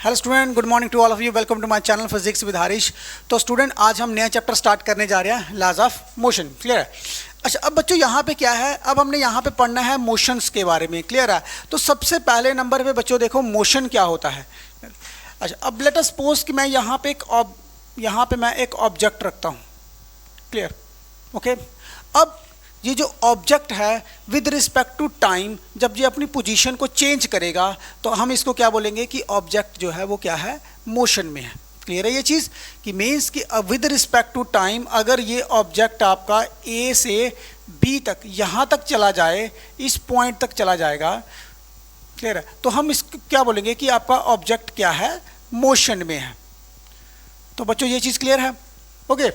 Hello student, good morning to all of you. Welcome to my channel physics with Harish. तो student, आज हम नया chapter start करने जा रहे हैं, लॉज ऑफ मोशन। क्लियर है? अच्छा, अब बच्चों यहाँ पे क्या है, अब हमने यहाँ पे पढ़ना है मोशंस के बारे में। क्लियर है? तो सबसे पहले नंबर पे बच्चों देखो मोशन क्या होता है। अच्छा, अब लेट अस सपोज कि मैं यहाँ पे मैं एक ऑब्जेक्ट रखता हूँ। क्लियर? ओके। अब ये जो ऑब्जेक्ट है विद रिस्पेक्ट टू टाइम, जब ये अपनी पोजीशन को चेंज करेगा तो हम इसको क्या बोलेंगे कि ऑब्जेक्ट जो है वो क्या है, मोशन में है। क्लियर है ये चीज़? कि मीन्स कि विद रिस्पेक्ट टू टाइम अगर ये ऑब्जेक्ट आपका ए से बी तक यहाँ तक चला जाए, इस पॉइंट तक चला जाएगा। क्लियर है? तो हम इसको क्या बोलेंगे कि आपका ऑब्जेक्ट क्या है, मोशन में है। तो बच्चों ये चीज़ क्लियर है? ओके।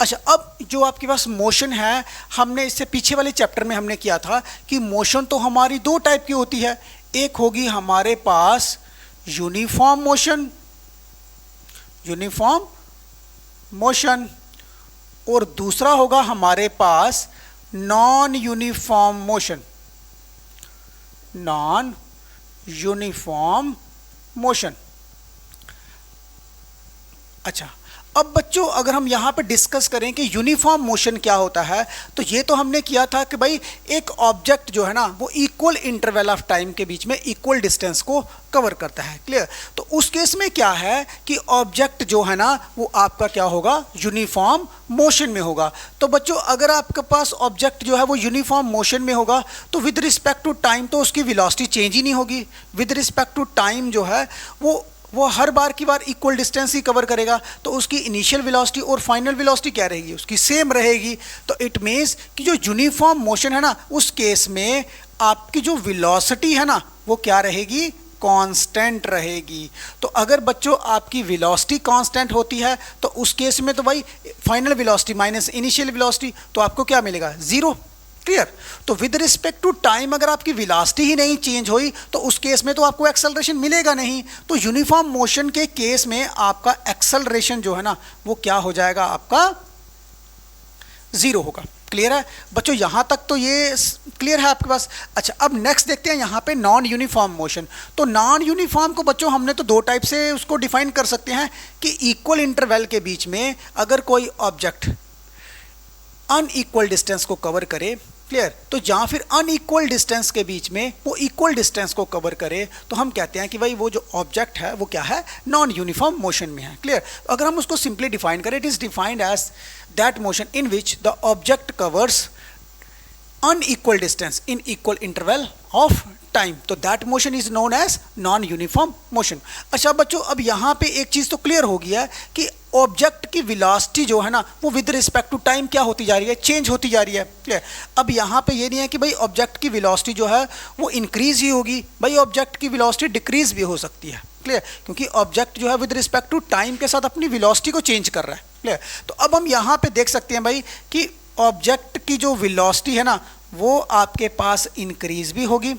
अच्छा, अब जो आपके पास मोशन है, हमने इससे पीछे वाले चैप्टर में हमने किया था कि मोशन तो हमारी दो टाइप की होती है। एक होगी हमारे पास यूनिफॉर्म मोशन, और दूसरा होगा हमारे पास नॉन यूनिफॉर्म मोशन। अच्छा, अब बच्चों अगर हम यहाँ पे डिस्कस करें कि यूनिफॉर्म मोशन क्या होता है, तो ये तो हमने किया था कि भाई एक ऑब्जेक्ट जो है ना वो इक्वल इंटरवल ऑफ टाइम के बीच में इक्वल डिस्टेंस को कवर करता है। क्लियर? तो उस केस में क्या है कि ऑब्जेक्ट जो है ना वो आपका क्या होगा, यूनिफॉर्म मोशन में होगा। तो बच्चों अगर आपके पास ऑब्जेक्ट जो है वो यूनिफॉर्म मोशन में होगा तो विद रिस्पेक्ट टू टाइम तो उसकी वेलोसिटी चेंज ही नहीं होगी। विद रिस्पेक्ट टू टाइम जो है वो हर बार की बार इक्वल डिस्टेंस ही कवर करेगा, तो उसकी इनिशियल वेलोसिटी और फाइनल वेलोसिटी क्या रहेगी, उसकी सेम रहेगी। तो इट मीन्स कि जो यूनिफॉर्म मोशन है ना, उस केस में आपकी जो वेलोसिटी है ना वो क्या रहेगी, कांस्टेंट रहेगी। तो अगर बच्चों आपकी वेलोसिटी कांस्टेंट होती है तो उस केस में तो भाई final velocity minus initial velocity, तो आपको क्या मिलेगा, जीरो। क्लियर? तो विद रिस्पेक्ट टू टाइम अगर आपकी वेलोसिटी ही नहीं चेंज हुई तो उस केस में तो आपको एक्सेलरेशन मिलेगा नहीं। तो यूनिफॉर्म मोशन के केस में आपका एक्सेलरेशन जो है ना वो क्या हो जाएगा, आपका जीरो होगा। क्लियर है बच्चों? यहां तक तो ये क्लियर है आपके पास? अच्छा, अब नेक्स्ट देखते हैं यहाँ पे नॉन यूनिफॉर्म मोशन। तो नॉन यूनिफॉर्म को बच्चों हमने तो दो टाइप से उसको डिफाइन कर सकते हैं कि इक्वल इंटरवल के बीच में अगर कोई ऑब्जेक्ट अनइक्वल डिस्टेंस को कवर करे। क्लियर? तो जहाँ फिर अनइक्वल डिस्टेंस के बीच में वो इक्वल डिस्टेंस को कवर करे तो हम कहते हैं कि भाई वो जो ऑब्जेक्ट है वो क्या है, नॉन यूनिफॉर्म मोशन में है। क्लियर? अगर हम उसको सिंपली डिफाइन करें, it is defined as that motion in which the object covers unequal distance in equal interval of time. तो that motion is known as non uniform motion. अच्छा बच्चों, अब यहाँ पे एक चीज़ तो क्लियर हो गया कि ऑब्जेक्ट की वेलोसिटी जो है ना वो विद रिस्पेक्ट टू टाइम क्या होती जा रही है, चेंज होती जा रही है। क्लियर? अब यहाँ पे ये नहीं है कि भाई ऑब्जेक्ट की वेलोसिटी जो है वो इंक्रीज ही होगी, भाई ऑब्जेक्ट की वेलोसिटी डिक्रीज भी हो सकती है। क्लियर? क्योंकि ऑब्जेक्ट जो है विद रिस्पेक्ट टू टाइम के साथ अपनी वेलोसिटी को चेंज कर रहा है। क्लियर? तो अब हम यहाँ पे देख सकते हैं भाई कि ऑब्जेक्ट की जो वेलोसिटी है ना वो आपके पास इंक्रीज भी होगी।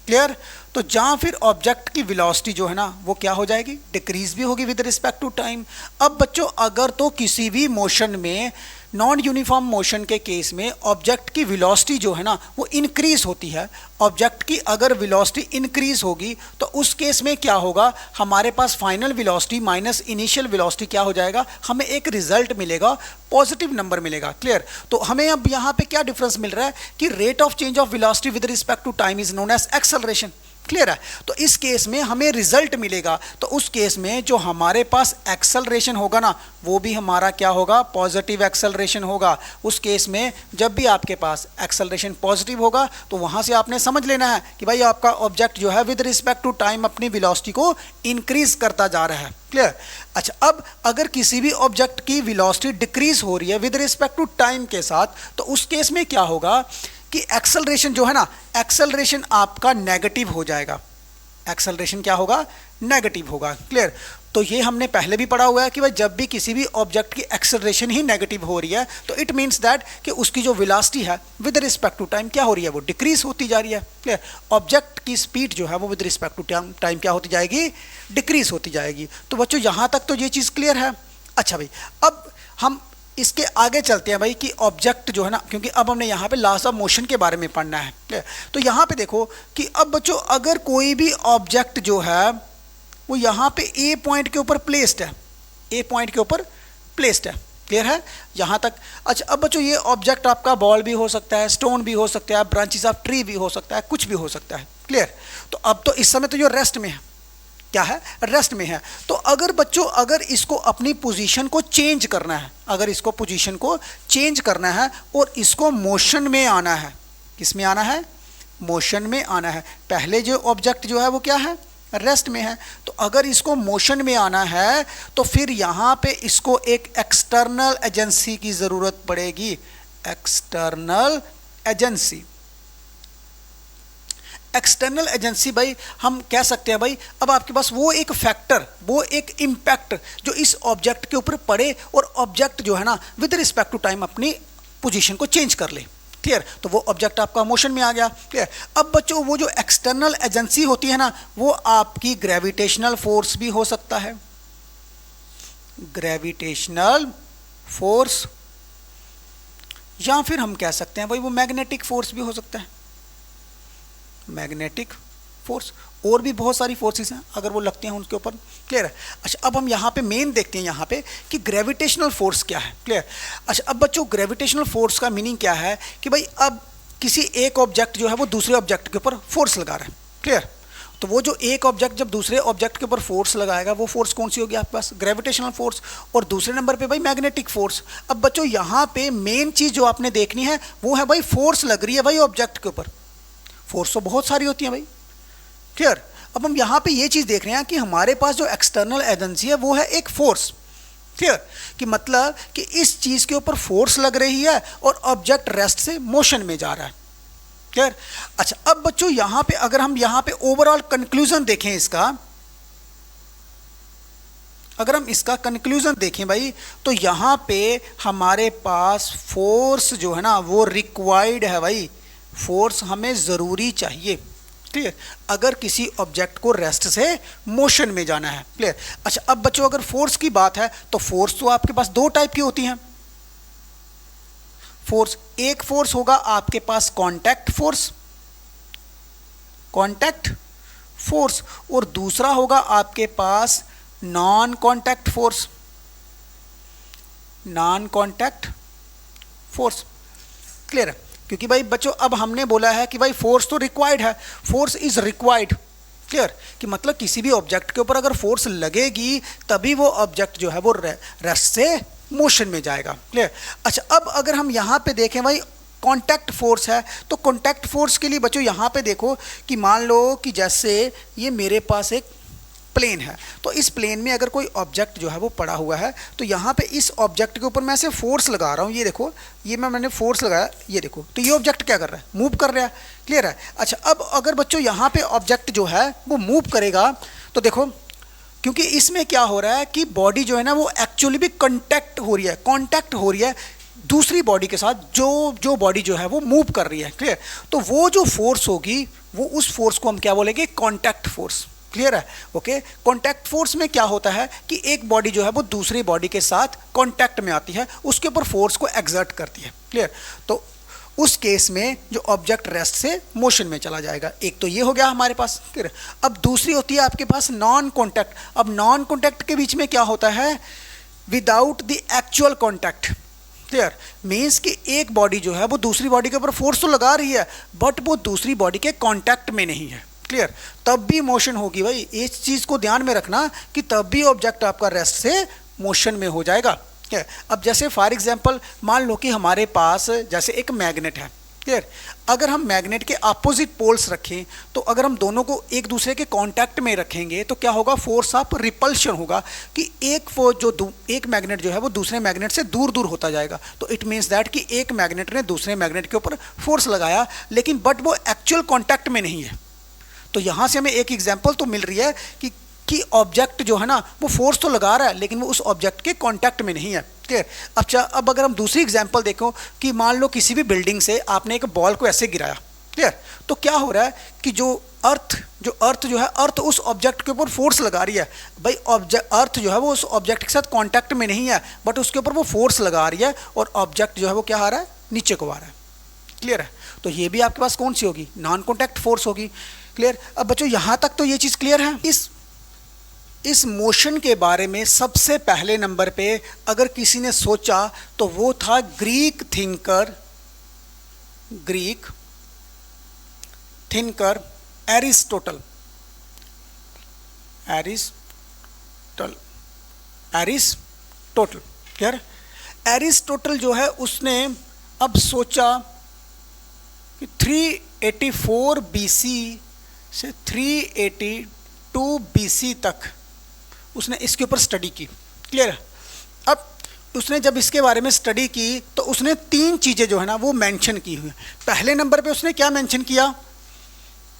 क्लियर? तो जहाँ फिर ऑब्जेक्ट की वेलोसिटी जो है ना वो क्या हो जाएगी, डिक्रीज भी होगी विद रिस्पेक्ट टू टाइम। अब बच्चों अगर तो किसी भी मोशन में, नॉन यूनिफॉर्म मोशन के केस में ऑब्जेक्ट की वेलोसिटी जो है ना वो इंक्रीज होती है, ऑब्जेक्ट की अगर वेलोसिटी इंक्रीज होगी तो उस केस में क्या होगा, हमारे पास final velocity minus initial velocity क्या हो जाएगा, हमें एक रिजल्ट मिलेगा, पॉजिटिव नंबर मिलेगा। क्लियर? तो हमें अब यहाँ पे क्या डिफरेंस मिल रहा है कि rate of change of velocity with respect to time is known as acceleration. Clear है? तो इस केस में हमें रिजल्ट मिलेगा, तो उस केस में जो हमारे पास एक्सेलरेशन होगा ना वो भी हमारा क्या होगा, पॉजिटिव एक्सेलरेशन होगा। उस केस में जब भी आपके पास एक्सेलरेशन पॉजिटिव होगा तो वहां से आपने समझ लेना है कि भाई आपका ऑब्जेक्ट जो है विद रिस्पेक्ट टू टाइम अपनी वेलोसिटी को इंक्रीज करता जा रहा है। क्लियर? अच्छा, अब अगर किसी भी ऑब्जेक्ट की वेलोसिटी डिक्रीज हो रही है विद रिस्पेक्ट टू टाइम के साथ तो उस केस में क्या होगा कि एक्सेलरेशन जो है ना, एक्सेलरेशन आपका नेगेटिव हो जाएगा। एक्सेलरेशन क्या होगा, नेगेटिव होगा। क्लियर? तो ये हमने पहले भी पढ़ा हुआ है कि भाई जब भी किसी भी ऑब्जेक्ट की एक्सेलरेशन ही नेगेटिव हो रही है तो इट मीन्स दैट कि उसकी जो वेलोसिटी है विद रिस्पेक्ट टू टाइम क्या हो रही है, वो डिक्रीज होती जा रही है। क्लियर? ऑब्जेक्ट की स्पीड जो है वो विद रिस्पेक्ट टू टाइम क्या होती जाएगी, डिक्रीज होती जाएगी। तो बच्चों यहाँ तक तो ये चीज़ क्लियर है। अच्छा भाई, अब हम इसके आगे चलते हैं भाई कि ऑब्जेक्ट जो है ना, क्योंकि अब हमने यहाँ पे लॉस ऑफ मोशन के बारे में पढ़ना है। तो यहाँ पे देखो कि अब बच्चों अगर कोई भी ऑब्जेक्ट जो है वो यहाँ पे ए पॉइंट के ऊपर प्लेस्ड है, ए पॉइंट के ऊपर प्लेस्ड है। क्लियर है यहाँ तक? अच्छा अब बच्चों ये ऑब्जेक्ट आपका बॉल भी हो सकता है, स्टोन भी हो सकता है, ब्रांचेस ऑफ ट्री भी हो सकता है, कुछ भी हो सकता है। क्लियर? तो अब तो इस समय तो ये रेस्ट में है, क्या है? रेस्ट में है। तो अगर बच्चों अगर इसको अपनी पोजीशन को चेंज करना है, अगर इसको पोजीशन को चेंज करना है और इसको मोशन में आना है, किस में आना है? मोशन में आना है। पहले जो ऑब्जेक्ट जो है वो क्या है? रेस्ट में है। तो अगर इसको मोशन में आना है तो फिर यहाँ पे इसको एक एक्सटर्नल एजेंसी की ज़रूरत पड़ेगी, एक्सटर्नल एजेंसी। एक्सटर्नल एजेंसी भाई हम कह सकते हैं भाई अब आपके पास वो एक फैक्टर, वो एक इम्पैक्ट जो इस ऑब्जेक्ट के ऊपर पड़े और ऑब्जेक्ट जो है ना विद रिस्पेक्ट टू टाइम अपनी पोजीशन को चेंज कर ले। क्लियर? तो वो ऑब्जेक्ट आपका मोशन में आ गया। क्लियर? अब बच्चों वो जो एक्सटर्नल एजेंसी होती है ना वो आपकी ग्रेविटेशनल फोर्स भी हो सकता है, ग्रेविटेशनल फोर्स, या फिर हम कह सकते हैं भाई वो मैग्नेटिक फोर्स भी हो सकता है, मैग्नेटिक फोर्स। और भी बहुत सारी फोर्सेस हैं अगर वो लगते हैं उनके ऊपर। क्लियर है? अच्छा अब हम यहाँ पे मेन देखते हैं यहाँ पे कि ग्रेविटेशनल फोर्स क्या है। क्लियर? अच्छा अब बच्चों ग्रेविटेशनल फोर्स का मीनिंग क्या है कि भाई अब किसी एक ऑब्जेक्ट जो है वो दूसरे ऑब्जेक्ट के ऊपर फोर्स लगा रहा है। क्लियर? तो वो जो एक ऑब्जेक्ट जब दूसरे ऑब्जेक्ट के ऊपर फोर्स लगाएगा वो फोर्स कौन सी होगी आपके पास? Gravitational force. और दूसरे नंबर पे भाई मैग्नेटिक फोर्स। अब बच्चों यहाँ पे मेन चीज़ जो आपने देखनी है वो है भाई फोर्स लग रही है भाई ऑब्जेक्ट के ऊपर। फोर्स तो बहुत सारी होती है भाई। क्लियर? अब हम यहाँ पे ये चीज़ देख रहे हैं कि हमारे पास जो एक्सटर्नल एजेंसी है वो है एक फोर्स। क्लियर? कि मतलब कि इस चीज़ के ऊपर फोर्स लग रही है और ऑब्जेक्ट रेस्ट से मोशन में जा रहा है। क्लियर? अच्छा अब बच्चों यहाँ पे अगर हम यहाँ पे ओवरऑल कंक्लूजन देखें इसका, अगर हम इसका कंक्लूजन देखें भाई तो यहाँ पे हमारे पास फोर्स जो है ना वो रिक्वायर्ड है भाई, फोर्स हमें ज़रूरी चाहिए। क्लियर? अगर किसी ऑब्जेक्ट को रेस्ट से मोशन में जाना है। क्लियर? अच्छा अब बच्चों अगर फोर्स की बात है तो फोर्स तो आपके पास दो टाइप की होती हैं फोर्स। एक फोर्स होगा आपके पास कांटेक्ट फोर्स, कांटेक्ट फोर्स, और दूसरा होगा आपके पास non contact force, non contact force. Clear है? क्योंकि भाई बच्चों अब हमने बोला है कि भाई फोर्स तो रिक्वायर्ड है, फोर्स इज रिक्वायर्ड। क्लियर? कि मतलब किसी भी ऑब्जेक्ट के ऊपर अगर फोर्स लगेगी तभी वो ऑब्जेक्ट जो है वो रेस्ट से मोशन में जाएगा। क्लियर? अच्छा अब अगर हम यहाँ पे देखें भाई कांटेक्ट फोर्स है तो कांटेक्ट फोर्स के लिए बच्चों यहाँ पे देखो कि मान लो कि जैसे ये मेरे पास एक प्लेन है तो इस प्लेन में अगर कोई ऑब्जेक्ट जो है वो पड़ा हुआ है तो यहाँ पे इस ऑब्जेक्ट के ऊपर मैं ऐसे फोर्स लगा रहा हूँ। ये देखो ये मैंने फोर्स लगाया, ये देखो तो ये ऑब्जेक्ट क्या कर रहा है? मूव कर रहा है। क्लियर है? अच्छा अब अगर बच्चों यहाँ पे ऑब्जेक्ट जो है वो मूव करेगा तो देखो क्योंकि इसमें क्या हो रहा है कि बॉडी जो है ना वो एक्चुअली भी कांटेक्ट हो रही है, कांटेक्ट हो रही है दूसरी बॉडी के साथ जो बॉडी जो है वो मूव कर रही है। क्लियर? तो वो जो फोर्स होगी वो उस फोर्स को हम क्या बोलेंगे? Contact force. क्लियर है? ओके। कांटेक्ट फोर्स में क्या होता है कि एक बॉडी जो है वो दूसरी बॉडी के साथ कांटेक्ट में आती है, उसके ऊपर फोर्स को एक्सर्ट करती है। क्लियर? तो उस केस में जो ऑब्जेक्ट रेस्ट से मोशन में चला जाएगा। एक तो ये हो गया हमारे पास। क्लियर? अब दूसरी होती है आपके पास नॉन कांटेक्ट। अब नॉन कांटेक्ट के बीच में क्या होता है? Without the actual contact. Clear? Means कि एक बॉडी जो है वो दूसरी बॉडी के ऊपर फोर्स तो लगा रही है बट वो दूसरी बॉडी के कांटेक्ट में नहीं है। क्लियर? तब भी मोशन होगी भाई। इस चीज़ को ध्यान में रखना कि तब भी ऑब्जेक्ट आपका रेस्ट से मोशन में हो जाएगा। क्या? अब जैसे फॉर एग्जांपल मान लो कि हमारे पास जैसे एक मैग्नेट है। क्लियर? अगर हम मैग्नेट के अपोजिट पोल्स रखें तो अगर हम दोनों को एक दूसरे के कांटेक्ट में रखेंगे तो क्या होगा? फोर्स ऑफ रिपल्शन होगा कि एक मैग्नेट जो है वो दूसरे मैग्नेट से दूर दूर होता जाएगा। तो इट मीन्स दैट कि एक मैग्नेट ने दूसरे मैग्नेट के ऊपर फोर्स लगाया लेकिन बट वो एक्चुअल कॉन्टैक्ट में नहीं है। तो यहाँ से हमें एक एग्जाम्पल तो मिल रही है कि ऑब्जेक्ट जो है ना वो फोर्स तो लगा रहा है लेकिन वो उस ऑब्जेक्ट के कांटेक्ट में नहीं है। क्लियर? अच्छा अब अगर हम दूसरी एग्जांपल देखो कि मान लो किसी भी बिल्डिंग से आपने एक बॉल को ऐसे गिराया। क्लियर? तो क्या हो रहा है कि जो अर्थ जो है अर्थ उस ऑब्जेक्ट के ऊपर फोर्स लगा रही है। भाई अर्थ जो है वो उस ऑब्जेक्ट के साथ कांटेक्ट में नहीं है बट उसके ऊपर वो फोर्स लगा रही है और ऑब्जेक्ट जो है वो क्या आ रहा है? नीचे को आ रहा है। क्लियर है? तो ये भी आपके पास कौन सी होगी? नॉन कॉन्टैक्ट फोर्स होगी। क्लियर? अब बच्चों यहाँ तक तो ये चीज़ क्लियर है। इस मोशन के बारे में सबसे पहले नंबर पे अगर किसी ने सोचा तो वो था Greek thinker Aristotle. Clear. Aristotle जो है उसने अब सोचा कि 384 बीसी से 382 बीसी तक उसने इसके ऊपर स्टडी की। क्लियर। अब उसने जब इसके बारे में स्टडी की तो उसने 3 चीज़ें जो है ना वो मेंशन की हुई। पहले नंबर पे उसने क्या मेंशन किया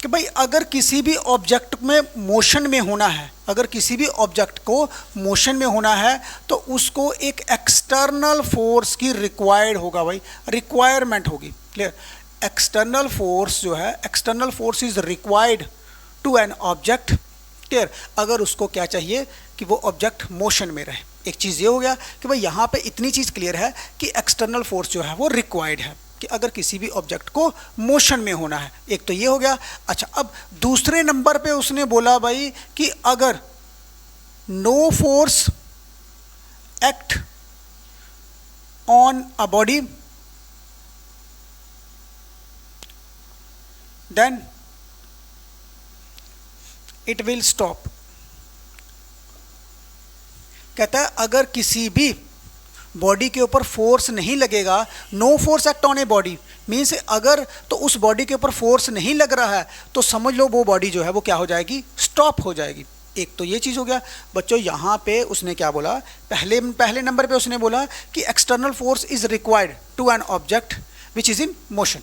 कि भाई अगर किसी भी ऑब्जेक्ट में मोशन में होना है, अगर किसी भी ऑब्जेक्ट को मोशन में होना है तो उसको एक एक्सटर्नल फोर्स की रिक्वायर्ड होगा, भाई रिक्वायरमेंट होगी। क्लियर। एक्सटर्नल फोर्स जो है, external force is required to an object. Clear. अगर उसको क्या चाहिए कि वो ऑब्जेक्ट मोशन में रहे। एक चीज़ ये हो गया कि भाई यहाँ पे इतनी चीज़ क्लियर है कि एक्सटर्नल फोर्स जो है वो रिक्वायर्ड है कि अगर किसी भी ऑब्जेक्ट को मोशन में होना है। एक तो ये हो गया। अच्छा, अब दूसरे नंबर पे उसने बोला भाई कि अगर no force act on a body then it will stop. कहता है अगर किसी भी बॉडी के ऊपर फोर्स नहीं लगेगा, no force act on a body means अगर तो उस बॉडी के ऊपर फोर्स नहीं लग रहा है तो समझ लो वो बॉडी जो है वो क्या हो जाएगी, स्टॉप हो जाएगी। एक तो ये चीज़ हो गया। बच्चों यहाँ पे उसने क्या बोला, पहले नंबर पे उसने बोला कि external force is required to an object which is in motion.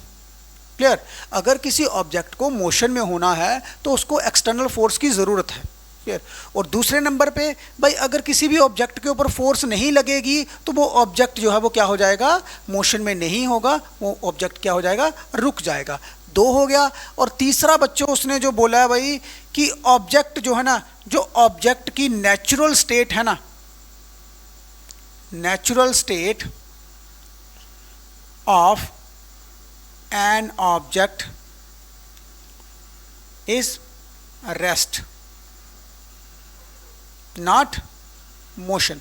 Clear. अगर किसी ऑब्जेक्ट को मोशन में होना है तो उसको एक्सटर्नल फोर्स की ज़रूरत है। क्लियर। और दूसरे नंबर पे भाई अगर किसी भी ऑब्जेक्ट के ऊपर फोर्स नहीं लगेगी तो वो ऑब्जेक्ट जो है वो क्या हो जाएगा, मोशन में नहीं होगा, वो ऑब्जेक्ट क्या हो जाएगा, रुक जाएगा। 2 हो गया। और तीसरा बच्चों उसने जो बोला है भाई कि ऑब्जेक्ट जो है ना, जो ऑब्जेक्ट की नेचुरल स्टेट है ना, natural state of an object is rest not motion.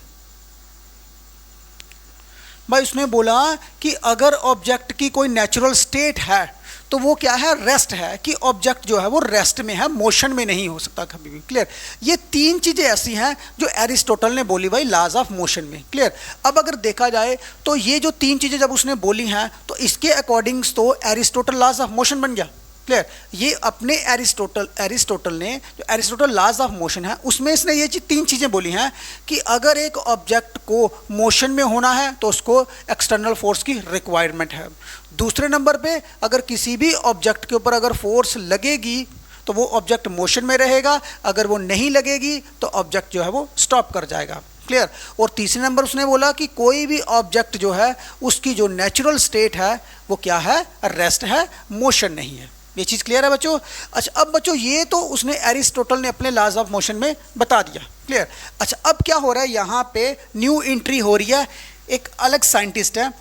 भाई उसने बोला कि अगर ऑब्जेक्ट की कोई नेचुरल स्टेट है तो वो क्या है, रेस्ट है, कि ऑब्जेक्ट जो है वो रेस्ट में है, मोशन में नहीं हो सकता कभी भी। क्लियर। ये 3 चीज़ें ऐसी हैं जो एरिस्टोटल ने बोली भाई लॉज ऑफ मोशन में। क्लियर। अब अगर देखा जाए तो ये जो 3 चीज़ें जब उसने बोली हैं तो इसके अकॉर्डिंग्स तो एरिस्टोटल लॉज ऑफ मोशन बन गया। क्लियर। ये अपने एरिस्टोटल ने जो एरिस्टोटल लॉज ऑफ मोशन है उसमें इसने ये 3 चीज़ें बोली हैं कि अगर एक ऑब्जेक्ट को मोशन में होना है तो उसको एक्सटर्नल फोर्स की रिक्वायरमेंट है। दूसरे नंबर पे अगर किसी भी ऑब्जेक्ट के ऊपर अगर फोर्स लगेगी तो वो ऑब्जेक्ट मोशन में रहेगा, अगर वो नहीं लगेगी तो ऑब्जेक्ट जो है वो स्टॉप कर जाएगा। क्लियर। और तीसरे नंबर उसने बोला कि कोई भी ऑब्जेक्ट जो है उसकी जो नेचुरल स्टेट है वो क्या है, रेस्ट है, मोशन नहीं है। ये चीज़ क्लियर है बच्चों। अच्छा, अब बच्चों ये तो उसने एरिस्टोटल ने अपने लॉज ऑफ मोशन में बता दिया। क्लियर। अच्छा, अब क्या हो रहा है, यहाँ पे न्यू एंट्री हो रही है, एक अलग साइंटिस्ट है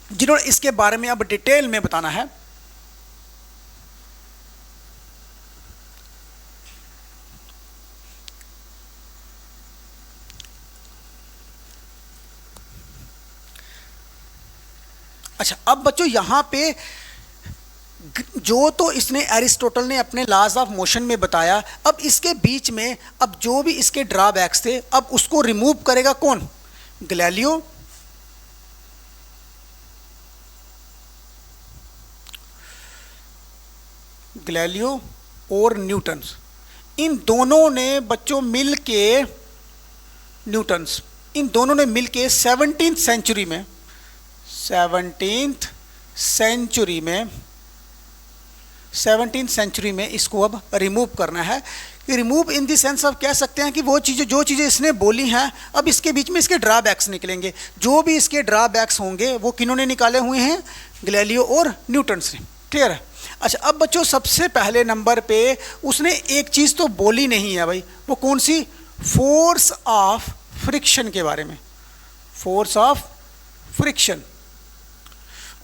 जिन्होंने इसके बारे में अब डिटेल में बताना है। अच्छा, अब बच्चों यहाँ पे जो तो इसने एरिस्टोटल ने अपने लॉज ऑफ मोशन में बताया, अब इसके बीच में अब जो भी इसके ड्रॉबैक्स थे अब उसको रिमूव करेगा कौन, गैलीलियो और न्यूटन। इन दोनों ने बच्चों मिल के न्यूटन्स, इन दोनों ने मिल के 17th सेंचुरी में इसको अब रिमूव करना है। रिमूव इन द सेंस अब कह सकते हैं कि वो चीज़ें जो चीज़ें इसने बोली हैं अब इसके बीच में इसके ड्रॉबैक्स निकलेंगे। जो भी इसके ड्रॉबैक्स होंगे वो किन्होंने निकाले हुए हैं, गैलीलियो और न्यूटन से। क्लियर है। अच्छा, अब बच्चों सबसे पहले नंबर पे उसने एक चीज़ तो बोली नहीं है भाई, वो कौन सी, फोर्स ऑफ फ्रिक्शन के बारे में, फोर्स ऑफ फ्रिक्शन।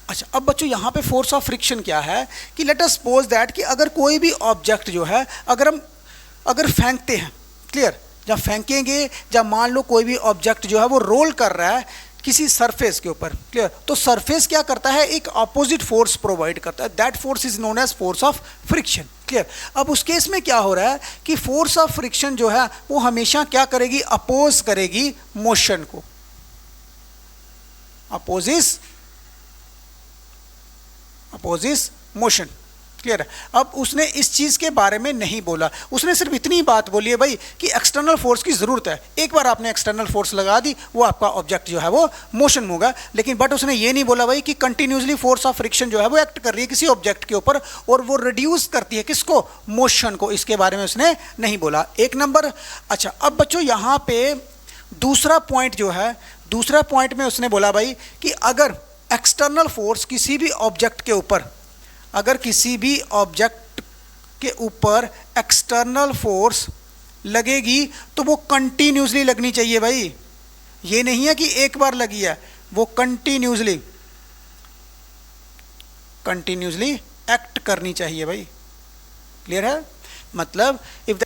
अच्छा, अब बच्चों यहाँ पे फोर्स ऑफ फ्रिक्शन क्या है कि लेट अस सपोज दैट कि अगर कोई भी ऑब्जेक्ट जो है अगर फेंकते हैं, क्लियर, जब फेंकेंगे, जब मान लो कोई भी ऑब्जेक्ट जो है वो रोल कर रहा है किसी सरफेस के ऊपर, क्लियर, तो सरफेस क्या करता है, एक अपोजिट फोर्स प्रोवाइड करता है, that force is known as force of friction, clear. अब उस केस में क्या हो रहा है कि फोर्स ऑफ फ्रिक्शन जो है वो हमेशा क्या करेगी, अपोज करेगी मोशन को, अपोजिस मोशन, क्लियर है। अब उसने इस चीज के बारे में नहीं बोला, उसने सिर्फ इतनी बात बोली है भाई कि एक्सटर्नल फोर्स की जरूरत है, एक बार आपने एक्सटर्नल फोर्स लगा दी वो आपका ऑब्जेक्ट जो है वो मोशन में होगा, लेकिन बट उसने ये नहीं बोला भाई कि कंटिन्यूसली फोर्स ऑफ फ्रिक्शन जो है वो एक्ट कर रही है किसी ऑब्जेक्ट के ऊपर और वो रिड्यूस करती है किसको, मोशन को, इसके बारे में उसने नहीं बोला, एक नंबर। अच्छा, अब बच्चों यहाँ पे दूसरा पॉइंट जो है, दूसरा पॉइंट में उसने बोला भाई कि अगर एक्सटर्नल फोर्स किसी भी ऑब्जेक्ट के ऊपर, अगर किसी भी ऑब्जेक्ट के ऊपर एक्सटर्नल फोर्स लगेगी तो वो कंटिन्यूसली लगनी चाहिए भाई, ये नहीं है कि एक बार लगी है, वो कंटिन्यूसली एक्ट करनी चाहिए भाई, क्लियर है। मतलब इफ